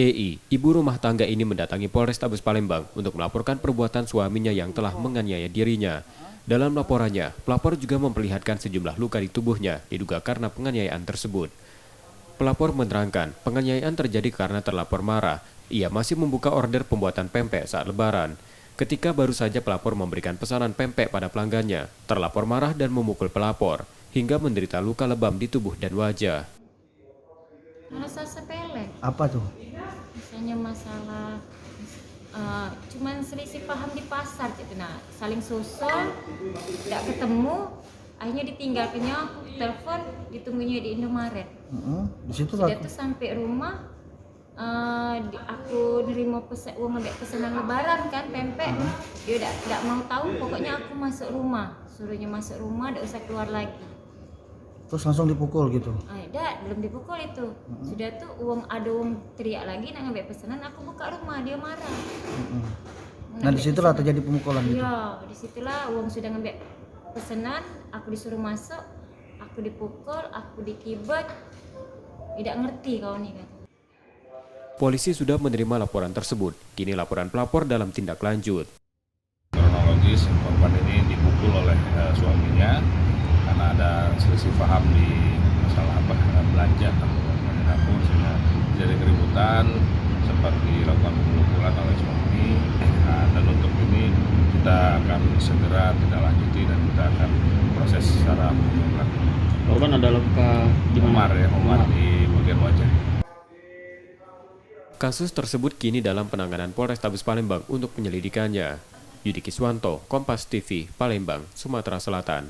Ibu rumah tangga ini mendatangi Polrestabes Palembang untuk melaporkan perbuatan suaminya yang telah menganiaya dirinya. Dalam laporannya, pelapor juga memperlihatkan sejumlah luka di tubuhnya, diduga karena penganiayaan tersebut. Pelapor menerangkan, penganiayaan terjadi karena terlapor marah. Ia masih membuka order pembuatan pempek saat Lebaran. Ketika baru saja pelapor memberikan pesanan pempek pada pelanggannya, terlapor marah dan memukul pelapor, hingga menderita luka lebam di tubuh dan wajah. Merasa sepele. Apa tuh? Misalnya masalah cuman selisih paham di pasar gitu. Nah, saling susul, tidak ketemu, akhirnya ditinggalkannya, telepon, ditunggunya di Indomaret. Di situ Sudah tuh sampai rumah, aku nerima uang ambil pesanan Lebaran kan, pempek. Dia tidak mau tahu, pokoknya aku masuk rumah, suruhnya masuk rumah, tidak usah keluar lagi. terus langsung dipukul gitu. Belum dipukul itu. Sudah tuh ada uang teriak lagi nak ngambil pesanan, aku buka rumah, dia marah. Nah disitulah terjadi pemukulan gitu. Iya, disitulah uang sudah ngambil pesanan, aku disuruh masuk, aku dipukul, aku dikibet. Tidak ngerti kau nih kan. Polisi sudah menerima laporan tersebut. Kini laporan pelapor dalam tindak lanjut. Kronologis, korban ini dipukul oleh suaminya karena ada selisih paham di masalah belanja dapur, sehingga terjadi keributan, sempat dilakukan pemukulan oleh suami. Dan untuk ini kita akan segera tidak lanjuti dan kita akan proses secara pemukulan. Korban ada luka di mana? Umar di bagian wajah. Kasus tersebut kini dalam penanganan Polrestabes Palembang untuk penyelidikannya. Yudi Kiswanto, Kompas TV, Palembang, Sumatera Selatan.